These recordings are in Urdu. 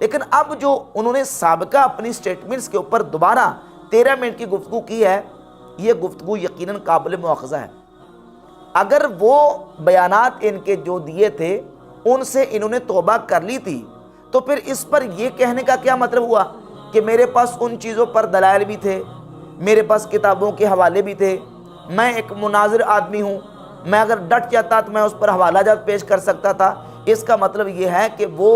لیکن اب جو انہوں نے سابقہ اپنی سٹیٹمنٹس کے اوپر دوبارہ 13 منٹ کی گفتگو کی ہے، یہ گفتگو یقیناً قابل مواخذہ ہے۔ اگر وہ بیانات ان کے جو دیے تھے ان سے انہوں نے توبہ کر لی تھی تو پھر اس پر یہ کہنے کا کیا مطلب ہوا کہ میرے پاس ان چیزوں پر دلائل بھی تھے، میرے پاس کتابوں کے حوالے بھی تھے، میں ایک مناظر آدمی ہوں، میں اگر ڈٹ جاتا تو میں اس پر حوالہ جات پیش کر سکتا تھا۔ اس کا مطلب یہ ہے کہ وہ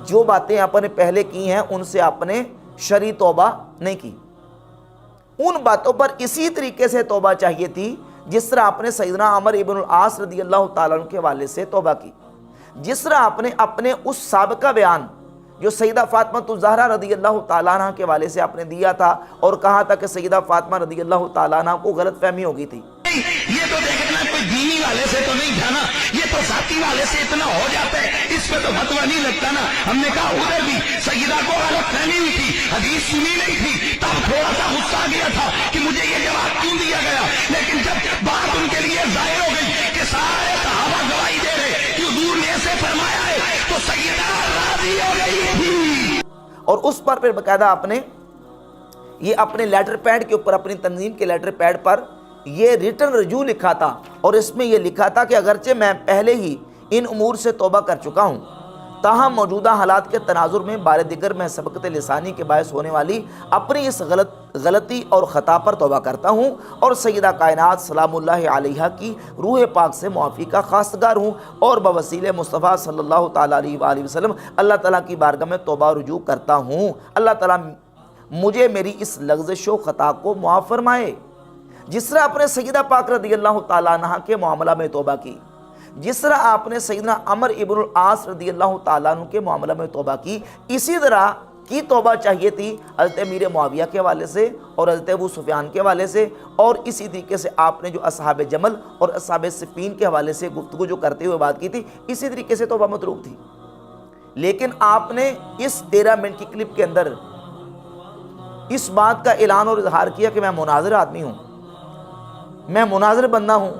جو باتیں آپ نے پہلے کی ہیں ان سے آپ نے شرعی توبہ نہیں کی، ان باتوں پر اسی طریقے سے توبہ چاہیے تھی جس طرح آپ نے سیدنا عمر ابن العاص رضی اللہ تعالیٰ عنہ کے حوالے سے توبہ کی، جس طرح آپ نے اپنے اس سابقہ بیان جو سیدہ فاطمہ الزہرا رضی اللہ تعالیٰ عنہ کے حوالے سے آپ نے دیا تھا اور کہا تھا کہ سیدہ فاطمہ رضی اللہ تعالیٰ عنہ کو غلط فہمی ہو گئی تھی۔ یہ تو دیکھنا کوئی دینی والے سے تو نہیں تھا نا، یہ تو ذاتی والے سے اتنا ہو جاتا ہے، اس پہ تو فتویٰ نہیں لگتا نا۔ ہم نے کہا ادھر بھی سیدہ کو غلط فہمی ہوئی تھی، حدیث سنی نہیں تھی، تب تھوڑا سا غصہ آ گیا تھا کہ مجھے یہ جواب کیوں دیا گیا، لیکن جب بات ان کے لیے ظاہر ہو گئی کہ سارے صحابہ گواہی دے رہے کہ حضور نے ایسے فرمایا ہے تو سیدہ راضی ہو گئی تھی، اور اس پر پھر باقاعدہ آپ نے یہ اپنے لیٹر پیڈ کے اوپر، اپنی تنظیم کے لیٹر پیڈ پر یہ ریٹن رجوع لکھا تھا اور اس میں یہ لکھا تھا کہ اگرچہ میں پہلے ہی ان امور سے توبہ کر چکا ہوں، تاہم موجودہ حالات کے تناظر میں بار دیگر میں سبقت لسانی کے باعث ہونے والی اپنی اس غلطی اور خطا پر توبہ کرتا ہوں اور سیدہ کائنات سلام اللہ علیہا کی روح پاک سے معافی کا خواستگار ہوں اور بوسیلہ مصطفیٰ صلی اللہ تعالیٰ علیہ وآلہ وسلم اللہ تعالیٰ کی بارگاہ میں توبہ رجوع کرتا ہوں، اللہ تعالیٰ مجھے میری اس لغزش و خطا کو معاف فرمائے۔ جس طرح آپ نے سیدہ پاک رضی اللہ تعالیٰ عنہ کے معاملہ میں توبہ کی، جس طرح آپ نے سیدنا عمر ابن العاص رضی اللہ تعالیٰ عنہ کے معاملہ میں توبہ کی، اسی طرح کی توبہ چاہیے تھی حضرت امیر معاویہ کے حوالے سے اور حضرت ابو سفیان کے حوالے سے، اور اسی طریقے سے آپ نے جو اصحاب جمل اور اصحاب صفین کے حوالے سے گفتگو جو کرتے ہوئے بات کی تھی، اسی طریقے سے توبہ مطلوب تھی۔ لیکن آپ نے اس 13 منٹ کی کلپ کے اندر اس بات کا اعلان اور اظہار کیا کہ میں مناظر آدمی ہوں، میں مناظر بندہ ہوں،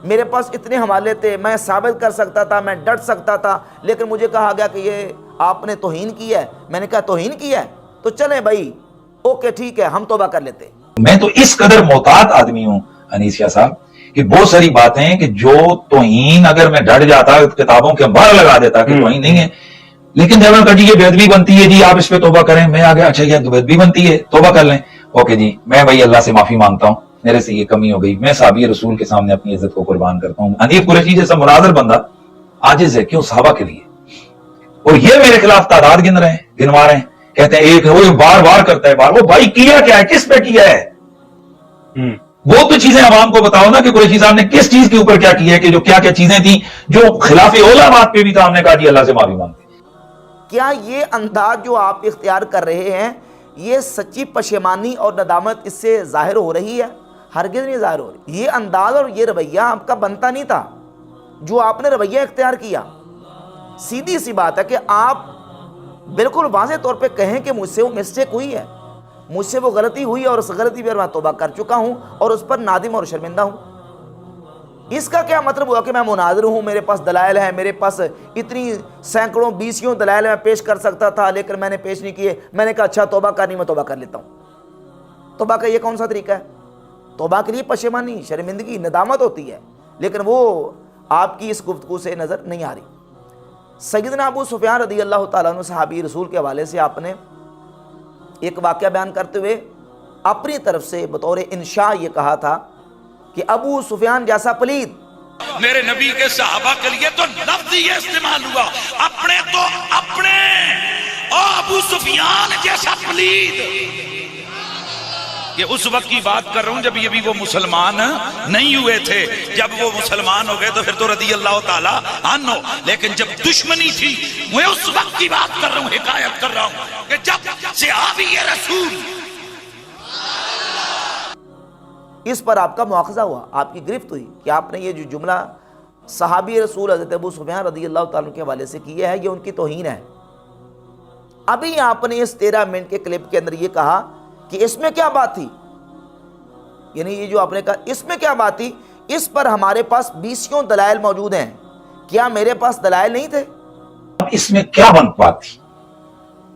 میرے پاس اتنے حوالے تھے، میں ثابت کر سکتا تھا، میں ڈٹ سکتا تھا، لیکن مجھے کہا گیا کہ یہ آپ نے توہین کی ہے۔ میں نے کہا توہین کی ہے تو چلیں بھائی، اوکے ٹھیک ہے، ہم توبہ کر لیتے۔ میں تو اس قدر محتاط آدمی ہوں انیسیہ صاحب کہ بہت ساری باتیں کہ جو توہین اگر میں ڈٹ جاتا کتابوں کے باہر لگا دیتا کہ توہین نہیں ہے، لیکن جب میں کہا جی یہ بے ادبی بنتی ہے جی آپ اس پہ توبہ کریں، میں آ گیا اچھا یہ بے ادبی بنتی ہے توبہ کر لیں، اوکے جی میں بھائی اللہ سے معافی مانگتا ہوں، میرے سے یہ کمی ہو گئی، میں صحابی رسول کے سامنے اپنی عزت کو قربان کرتا ہوں۔ حنیف قریشی جیسا مناظر بندہ عاجز ہے کیوں؟ صحابہ کے لیے، اور یہ میرے خلاف تعداد گنوا رہے ہیں، کہتے ہیں ایک وہ بار بار کرتا ہے بار، وہ بھائی کیا کیا ہے، کس پہ کیا ہے؟ وہ تو چیزیں عوام کو بتاؤ نا کہ قریشی صاحب نے کس چیز کے اوپر کیا کیا ہے، کہ جو کیا کیا چیزیں تھیں جو خلاف اولا بات پہ بھی تھا، ہم نے کہا جی اللہ سے معافی مانگتے۔ کیا یہ انداز جو آپ اختیار کر رہے ہیں یہ سچی پشیمانی اور ندامت اس سے ظاہر ہو رہی ہے؟ ہرگز نہیں ظاہر ہو رہی۔ یہ انداز اور یہ رویہ آپ کا بنتا نہیں تھا جو آپ نے رویہ اختیار کیا۔ سیدھی سی بات ہے کہ آپ بالکل واضح طور پہ کہیں کہ مجھ سے وہ مسٹیک ہوئی ہے، مجھ سے وہ غلطی ہوئی اور اس غلطی پر میں توبہ کر چکا ہوں اور اس پر نادم اور شرمندہ ہوں۔ اس کا کیا مطلب ہوا کہ میں مناظر ہوں، میرے پاس دلائل ہیں، میرے پاس اتنی سینکڑوں بیسیوں دلائل میں پیش کر سکتا تھا لیکن میں نے پیش نہیں کیے، میں نے کہا اچھا توبہ کرنی میں توبہ کر لیتا ہوں۔ توبہ کا یہ کون سا طریقہ ہے؟ توبہ کے لیے پشیمانی، شرمندگی، ندامت ہوتی ہے، لیکن وہ آپ کی اس گفتگو سے نظر نہیں آ رہی۔ سیدنا ابو سفیان رضی اللہ تعالیٰ عنہ صحابی رسول کے حوالے سے آپ نے ایک واقعہ بیان کرتے ہوئے اپنی طرف سے بطور انشاء یہ کہا تھا کہ ابو سفیان جیسا پلید، میرے نبی کے صحابہ کے لیے تو لفظ یہ استعمال ہوا، اپنے تو اپنے، اور ابو سفیان جیسا پلید۔ یہ اس وقت کی بات کر رہا ہوں جب یہ بھی وہ مسلمان نہیں ہوئے تھے، جب وہ مسلمان ہو گئے تو پھر تو رضی اللہ تعالی عنہ، لیکن جب دشمنی تھی میں اس وقت کی بات کر رہا ہوں، حکایت کر رہا ہوں کہ جب صحابی رسول، اس پر آپ کا مواخذہ ہوا، آپ کی گرفت ہوئی کہ آپ نے یہ جو جملہ صحابی رسول حضرت ابو سفیان رضی اللہ تعالیٰ کے حوالے سے کیا ہے یہ ان کی توہین ہے۔ ابھی آپ نے اس 13 منٹ کے کلپ کے اندر یہ کہا کہ اس میں کیا بات تھی، یعنی یہ جو آپ نے کہا اس میں کیا بات تھی، اس پر ہمارے پاس بیسیوں دلائل موجود ہیں، کیا میرے پاس دلائل نہیں تھے؟ اس میں کیا بات تھی؟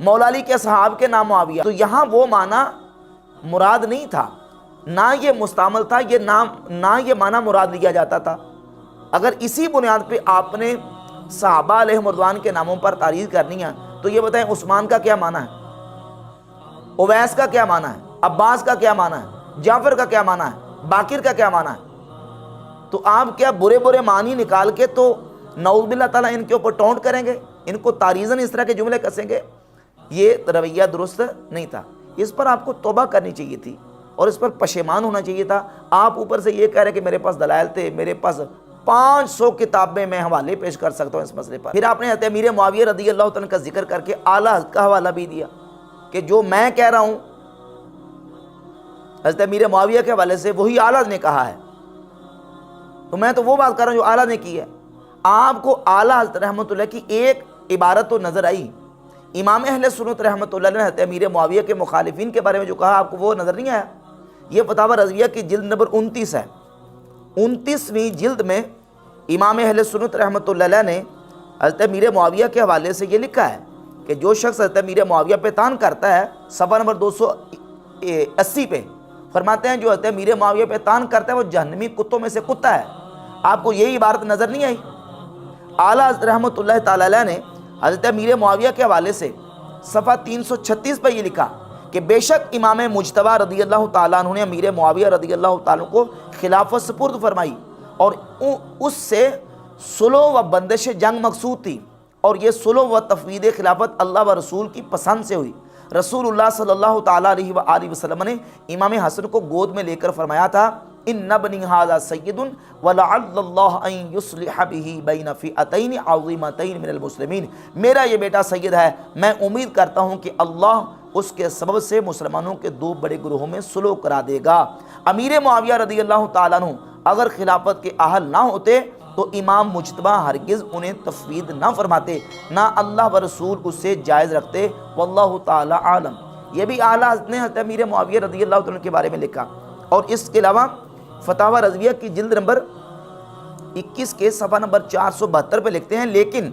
مولا علی کے اصحاب کے نام معاویہ، تو یہاں وہ معنی مراد نہیں تھا، نہ یہ مستعمل تھا، یہ نام نہ یہ معنی مراد لیا جاتا تھا۔ اگر اسی بنیاد پہ آپ نے صحابہ علیہ رضوان کے ناموں پر تعریض کرنی ہے تو یہ بتائیں عثمان کا کیا معنی ہے، اویس کا کیا معنی ہے، عباس کا کیا معنی ہے، جعفر کا کیا معنی ہے، باقر کا کیا معنی ہے؟ تو آپ کیا برے برے معنی نکال کے تو نعوذ باللہ تعالیٰ ان کے اوپر ٹونٹ کریں گے، ان کو تاریزن اس طرح کے جملے کسیں گے؟ یہ رویہ درست نہیں تھا، اس پر آپ کو توبہ کرنی چاہیے تھی اور اس پر پشیمان ہونا چاہیے تھا۔ آپ اوپر سے یہ کہہ رہے کہ میرے پاس دلائل تھے، میرے پاس 500 کتابیں میں حوالے پیش کر سکتا ہوں اس مسئلے پر۔ پھر آپ نے حضرت امیر معاویہ رضی اللہ تعالیٰ کا ذکر کر کے اعلیٰ حضرت کا حوالہ بھی دیا کہ جو میں کہہ رہا ہوں حضرت امیر معاویہ کے حوالے سے وہی اعلیٰ نے کہا ہے، تو میں تو وہ بات کر رہا ہوں جو اعلیٰ نے کی ہے۔ آپ کو اعلیٰ حضرت رحمۃ اللہ کی ایک عبارت تو نظر آئی، امام اہل سنت رحمۃ اللہ نے حضرت امیر معاویہ کے مخالفین کے بارے میں جو کہا، آپ کو وہ نظر نہیں آیا؟ یہ فتاوی رضویہ کی جلد نمبر 29 ہے، 29ویں جلد میں امام اہل سنت رحمۃ اللہ علیہ نے حضرت امیر معاویہ کے حوالے سے یہ لکھا ہے کہ جو شخص حضرت امیر معاویہ پہ طعن کرتا ہے، صفحہ نمبر 280 پہ فرماتے ہیں جو حضرت امیر معاویہ پہ طعن کرتا ہے وہ جہنمی کتوں میں سے کتا ہے۔ آپ کو یہی عبارت نظر نہیں آئی؟ اعلیٰ حضرت رحمۃ اللہ تعالیٰ علیہ نے حضرت امیر معاویہ کے حوالے سے صفحہ 336 پہ یہ لکھا کہ بے شک امام مجتبیٰ رضی اللہ تعالیٰ عنہ نے امیر معاویہ رضی اللہ تعالیٰ عنہ کو خلافت سپرد فرمائی اور اس سے صلح و بندش جنگ مقصود تھی، اور یہ صلح و تفویض خلافت اللہ و رسول کی پسند سے ہوئی۔ رسول اللہ صلی اللہ تعالیٰ علیہ وآلہ وسلم نے امام حسن کو گود میں لے کر فرمایا تھا، ان ابنی ھذا سید ولعل اللہ ان یصلح به بین فئتین عظیمتین من المسلمین، میرا یہ بیٹا سید ہے، میں امید کرتا ہوں کہ اللہ اس کے سبب سے مسلمانوں کے دو بڑے گروہوں میں صلح کرا دے گا۔ امیر معاویہ رضی اللہ تعالیٰ عنہ اگر خلافت کے اہل نہ ہوتے تو امام مجتبیٰ ہرگز انہیں تفویض نہ فرماتے، نہ اللہ و رسول اس سے جائز رکھتے، واللہ تعالی عالم۔ یہ بھی اعلیٰ حضرت نے حضرت امیر معاویہ رضی اللہ عنہ کے بارے میں لکھا۔ اور اس کے علاوہ فتاوی رضویہ کی جلد نمبر 21 کے صفحہ نمبر 472 پہ لکھتے ہیں، لیکن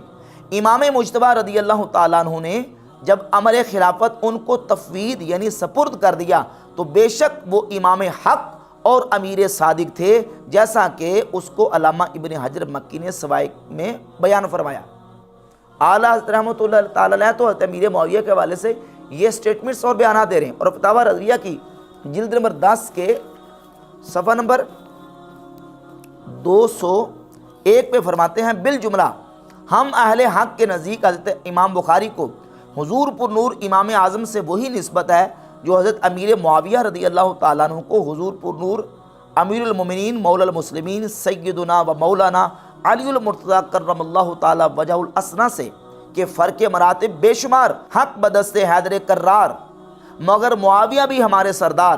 امام مجتبیٰ رضی اللہ تعالیٰ عنہ نے جب امر خلافت ان کو تفویض یعنی سپرد کر دیا تو بے شک وہ امام حق اور امیر صادق تھے، جیسا کہ اس کو علامہ ابن حجر مکی نے سوائق میں بیان فرمایا۔ اعلیٰ حضرت رحمۃ اللہ تعالیٰ علیہ تو حضرت امیر معاویہ کے حوالے سے یہ سٹیٹمنٹس اور بیانات دے رہے ہیں، اور فتاوی رضویہ کی جلد نمبر 10 کے صفحہ نمبر 201 پہ فرماتے ہیں، بالجملہ ہم اہل حق کے نزدیک حضرت امام بخاری کو حضور پر نور امام اعظم سے وہی نسبت ہے جو حضرت امیر معاویہ رضی اللہ تعالیٰ عنہ کو حضور پر نور امیر المومنین مولا المسلمین سیدنا و مولانا علی المرتضیٰ کرم اللہ تعالیٰ وجہ الاسنا سے کہ فرق مراتب بے شمار، حق بدست حیدر کرار، مگر معاویہ بھی ہمارے سردار،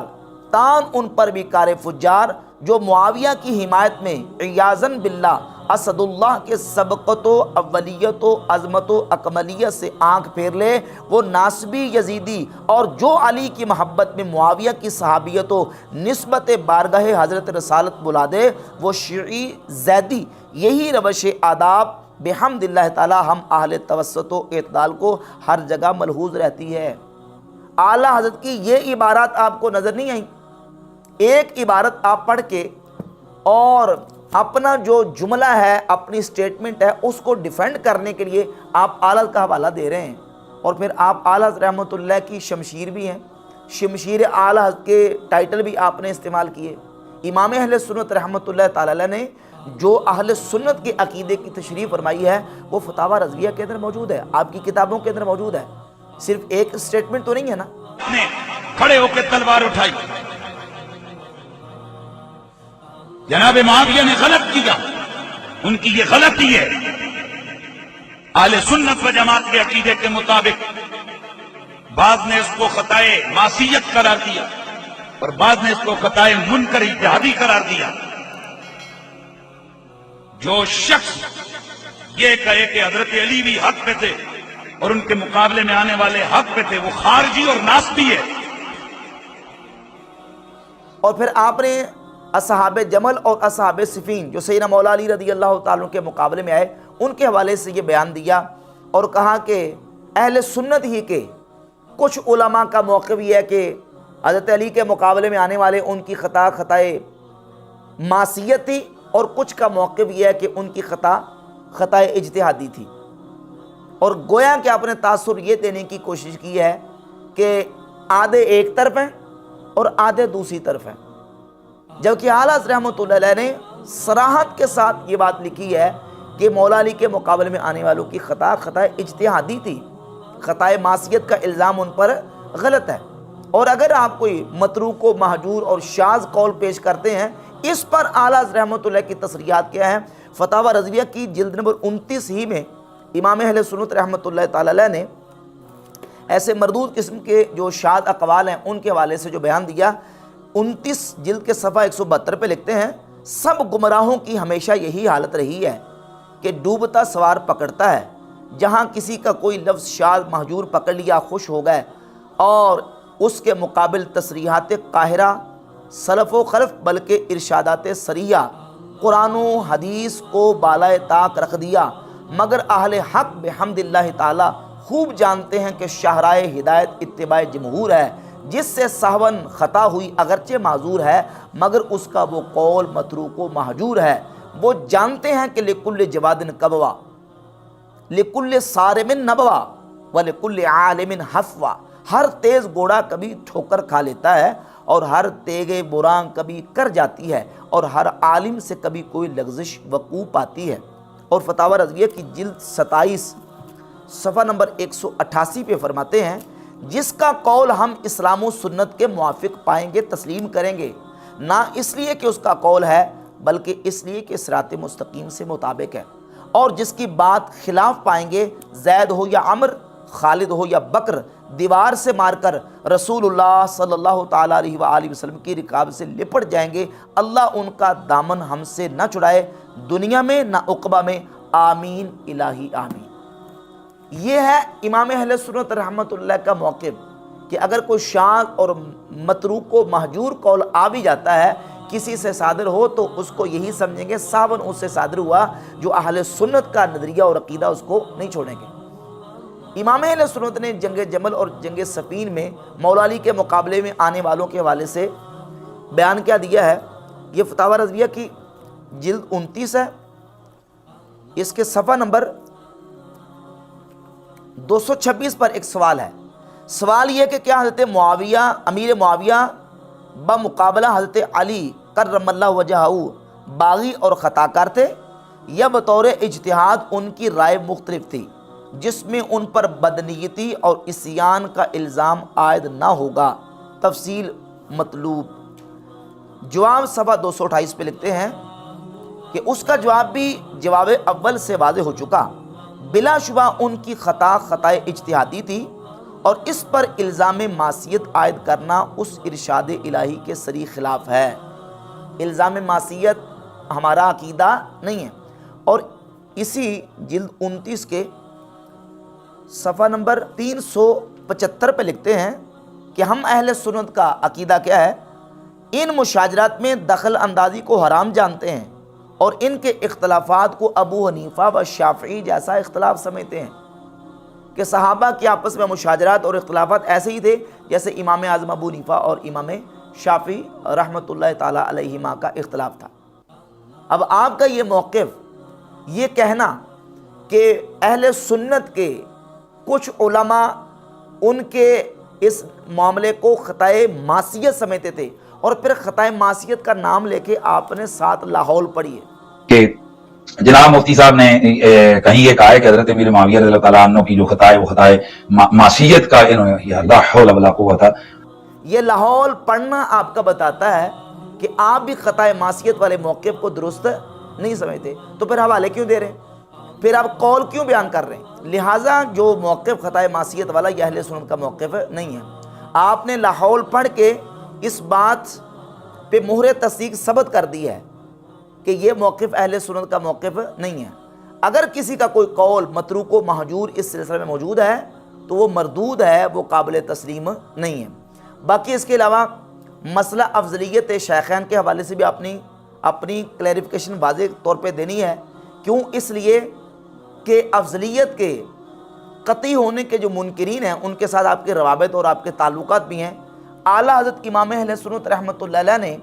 تان ان پر بھی کار فجار، جو معاویہ کی حمایت میں عیاذاً باللہ اسد اللہ کے سبقت و اولیت و عظمت و اکملیت سے آنکھ پھیر لے، وہ ناسبی یزیدی، اور جو علی کی محبت میں معاویہ کی صحابیت و نسبت بارگاہ حضرت رسالت بلا دے، وہ شیعی زیدی۔ یہی روش آداب بحمد اللہ تعالی ہم اہل توسط و اعتدال کو ہر جگہ ملحوظ رہتی ہے۔ اعلیٰ حضرت کی یہ عبارات آپ کو نظر نہیں آئیں؟ ایک عبارت آپ پڑھ کے اور اپنا جو جملہ ہے، اپنی سٹیٹمنٹ ہے، اس کو ڈیفینڈ کرنے کے لیے آپ اعلیٰ کا حوالہ دے رہے ہیں، اور پھر آپ اعلیٰ رحمۃ اللہ کی شمشیر بھی ہیں، شمشیر اعلیٰ کے ٹائٹل بھی آپ نے استعمال کیے۔ امام اہل سنت رحمۃ اللہ تعالی علیہ نے جو اہل سنت کے عقیدے کی تشریح فرمائی ہے وہ فتاوی رضویہ کے اندر موجود ہے، آپ کی کتابوں کے اندر موجود ہے، صرف ایک سٹیٹمنٹ تو نہیں ہے نا۔ نے کھڑے ہو کے تلوار اٹھائی، جناب معاویہ نے غلط کیا، ان کی یہ غلطی ہے۔ اہل سنت و جماعت کے عقیدے کے مطابق بعض نے اس کو خطائے معصیت قرار دیا اور بعض نے اس کو خطائے منکر اجتہادی قرار دیا۔ جو شخص یہ کہے کہ حضرت علی بھی حق پہ تھے اور ان کے مقابلے میں آنے والے حق پہ تھے، وہ خارجی اور ناسبی ہے۔ اور پھر آپ نے اصحاب جمل اور اصحاب صفین جو سیدنا مولا علی رضی اللہ تعالیٰ کے مقابلے میں آئے، ان کے حوالے سے یہ بیان دیا اور کہا کہ اہل سنت ہی کے کچھ علماء کا موقف یہ ہے کہ حضرت علی کے مقابلے میں آنے والے ان کی خطا خطائے معصیت تھی، اور کچھ کا موقف یہ ہے کہ ان کی خطا خطائے اجتہادی تھی، اور گویا کہ آپ نے تاثر یہ دینے کی کوشش کی ہے کہ آدھے ایک طرف ہیں اور آدھے دوسری طرف ہیں، جبکہ اعلیٰ حضرت رحمۃ اللہ علیہ نے صراحت کے ساتھ یہ بات لکھی ہے کہ مولا علی کے مقابلے میں آنے والوں کی خطا خطائے اجتہادی تھی، خطائے معصیت کا الزام ان پر غلط ہے۔ اور اگر آپ کوئی متروک و مہجور اور شاذ قول پیش کرتے ہیں، اس پر اعلیٰ حضرت رحمۃ اللہ کی تصریحات کیا ہیں؟ فتاوی رضویہ کی جلد نمبر 29 ہی میں امام اہل سنت رحمۃ اللہ تعالی علیہ نے ایسے مردود قسم کے جو شاذ اقوال ہیں ان کے حوالے سے جو بیان دیا، 29 جلد کے صفحہ 172 پہ لکھتے ہیں، سب گمراہوں کی ہمیشہ یہی حالت رہی ہے کہ ڈوبتا سوار پکڑتا ہے، جہاں کسی کا کوئی لفظ شاذ مہجور پکڑ لیا خوش ہو گئے، اور اس کے مقابل تصریحات قاہرہ سلف و خلف بلکہ ارشادات صریحہ قرآن و حدیث کو بالائے طاق رکھ دیا، مگر اہل حق بحمد اللہ تعالی خوب جانتے ہیں کہ شاہراہ ہدایت اتباع جمہور ہے، جس سے سہون خطا ہوئی اگرچہ معذور ہے، مگر اس کا وہ قول متروک و مہجور ہے۔ وہ جانتے ہیں کہ لکل جواد کبوا، لکل صارم نبوا، ولکل عالم حفوا، ہر تیز گھوڑا کبھی ٹھوکر کھا لیتا ہے، اور ہر تیغ بران کبھی کر جاتی ہے، اور ہر عالم سے کبھی کوئی لغزش وقوع پاتی ہے۔ اور فتاوی رضویہ کی جلد 27 صفحہ نمبر 188 پہ فرماتے ہیں، جس کا قول ہم اسلام و سنت کے موافق پائیں گے تسلیم کریں گے، نہ اس لیے کہ اس کا قول ہے بلکہ اس لیے کہ صراط مستقیم سے مطابق ہے، اور جس کی بات خلاف پائیں گے، زید ہو یا عمر، خالد ہو یا بکر، دیوار سے مار کر رسول اللہ صلی اللہ تعالیٰ علیہ وآلہ وسلم کی رکاب سے لپٹ جائیں گے۔ اللہ ان کا دامن ہم سے نہ چھڑائے، دنیا میں نہ عقبہ میں، آمین الہی آمین۔ یہ ہے امام اہل سنت رحمۃ اللہ کا موقف کہ اگر کوئی شاذ اور متروک و مہجور قول آ بھی جاتا ہے کسی سے صادر ہو، تو اس کو یہی سمجھیں گے ساون اس سے صادر ہوا، جو اہل سنت کا نظریہ اور عقیدہ اس کو نہیں چھوڑیں گے۔ امام اہل سنت نے جنگ جمل اور جنگ صفین میں مولا علی کے مقابلے میں آنے والوں کے حوالے سے بیان کیا دیا ہے، یہ فتاوی رضویہ کی جلد 29 ہے، اس کے صفحہ نمبر 226 پر ایک سوال ہے۔ سوال یہ کہ کیا حضرت معاویہ، امیر معاویہ بمقابلہ حضرت علی کرم اللہ وجہہ باغی اور خطا کار تھے، یا بطور اجتہاد ان کی رائے مختلف تھی جس میں ان پر بدنیتی اور عصیان کا الزام عائد نہ ہوگا؟ تفصیل مطلوب۔ جواب صفحہ 228 پہ لکھتے ہیں کہ اس کا جواب بھی جواب اول سے واضح ہو چکا، بلا شبہ ان کی خطا خطائے اجتہادی تھی، اور اس پر الزام معصیت عائد کرنا اس ارشاد الہی کے سری خلاف ہے۔ الزام معصیت ہمارا عقیدہ نہیں ہے۔ اور اسی جلد 29 کے صفحہ نمبر 375 پہ لکھتے ہیں کہ ہم اہل سنت کا عقیدہ کیا ہے؟ ان مشاجرات میں دخل اندازی کو حرام جانتے ہیں، اور ان کے اختلافات کو ابو حنیفہ و شافعی جیسا اختلاف سمجھتے ہیں کہ صحابہ کے آپس میں مشاجرات اور اختلافات ایسے ہی تھے جیسے امام اعظم ابو حنیفہ اور امام شافعی رحمۃ اللہ تعالیٰ علیہما کا اختلاف تھا۔ اب آپ کا یہ موقف، یہ کہنا کہ اہل سنت کے کچھ علماء ان کے اس معاملے کو خطائے معصیت سمجھتے تھے، اور پھر خطائے معصیت کا نام لے کے آپ نے ساتھ لاہور پڑھی ہے کہ جناب مفتی صاحب نے کہیں یہ کہا ہے کہ حضرت امیر معاویہ رضی اللہ تعالیٰ عنہ کی جو خطا ہے وہ خطا معصیت کا، لا حول ولا قوت۔ یہ لاہور پڑھنا آپ کا بتاتا ہے کہ آپ بھی خطائے معصیت والے موقف کو درست نہیں سمجھتے، تو پھر حوالے کیوں دے رہے ہیں؟ پھر آپ قول کیوں بیان کر رہے ہیں؟ لہٰذا جو موقف خطائے معصیت والا یہ اہل سنت کا موقف نہیں ہے۔ آپ نے لاہور پڑھ کے اس بات پہ مہر تصدیق ثبت کر دی ہے کہ یہ موقف اہل سنت کا موقف نہیں ہے۔ اگر کسی کا کوئی قول متروک و مہجور اس سلسلے میں موجود ہے تو وہ مردود ہے، وہ قابل تسلیم نہیں ہے۔ باقی اس کے علاوہ مسئلہ افضلیت شیخین کے حوالے سے بھی اپنی کلیریفیکیشن واضح طور پہ دینی ہے۔ کیوں؟ اس لیے کہ افضلیت کے قطعی ہونے کے جو منکرین ہیں ان کے ساتھ آپ کے روابط اور آپ کے تعلقات بھی ہیں۔ اعلیٰ حضرت امام اہل سنت رحمۃ اللہ علیہ نے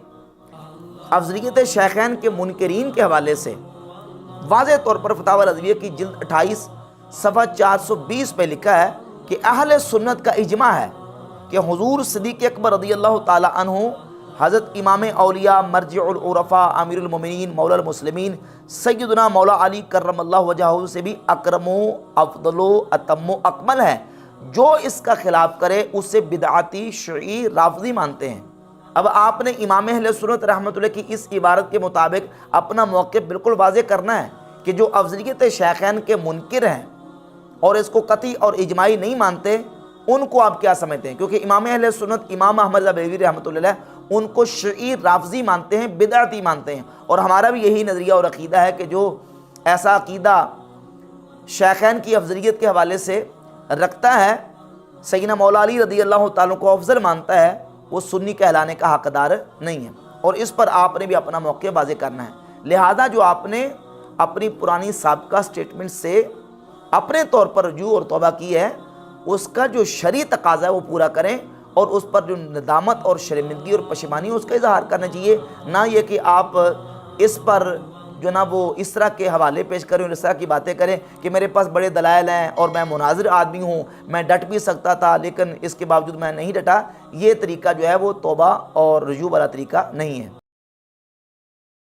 افضلیت شیخین کے منکرین کے حوالے سے واضح طور پر فتاوی رضویہ کی جلد 28 صفحہ 420 پہ لکھا ہے کہ اہل سنت کا اجماع ہے کہ حضور صدیق اکبر رضی اللہ تعالی عنہ حضرت امام اولیاء مرجع العرفاء امیر المومنین مولا المسلمین سیدنا مولا علی کرم اللہ وجہہ سے بھی اکرم و افضل و اتم و اکمل ہے۔ جو اس کا خلاف کرے اسے بدعتی شیعی رافضی مانتے ہیں۔ اب آپ نے امام اہل سنت رحمۃ اللہ کی اس عبارت کے مطابق اپنا موقف بالکل واضح کرنا ہے کہ جو افضلیت شیخین کے منکر ہیں اور اس کو قطعی اور اجماعی نہیں مانتے ان کو آپ کیا سمجھتے ہیں، کیونکہ امام اہل سنت امام احمد بریلوی رحمۃ اللہ علیہ ان کو شیعی رافضی مانتے ہیں، بدعتی مانتے ہیں، اور ہمارا بھی یہی نظریہ اور عقیدہ ہے کہ جو ایسا عقیدہ شیخین کی افضلیت کے حوالے سے رکھتا ہے، سیدنا مولا علی رضی اللہ تعالیٰ کو افضل مانتا ہے، وہ سنی کہلانے کا حقدار نہیں ہے، اور اس پر آپ نے بھی اپنا موقع واضح کرنا ہے۔ لہذا جو آپ نے اپنی پرانی سابقہ سٹیٹمنٹ سے اپنے طور پر رجوع اور توبہ کی ہے اس کا جو شرعی تقاضا ہے وہ پورا کریں، اور اس پر جو ندامت اور شرمندگی اور پشیمانی اس کا اظہار کرنا چاہیے، نہ یہ کہ آپ اس پر جو نا وہ اس طرح کے حوالے پیش کریں اور اس طرح کی باتیں کریں کہ میرے پاس بڑے دلائل ہیں اور میں مناظر آدمی ہوں، میں ڈٹ بھی سکتا تھا لیکن اس کے باوجود میں نہیں ڈٹا۔ یہ طریقہ جو ہے وہ توبہ اور رجوع والا طریقہ نہیں ہے۔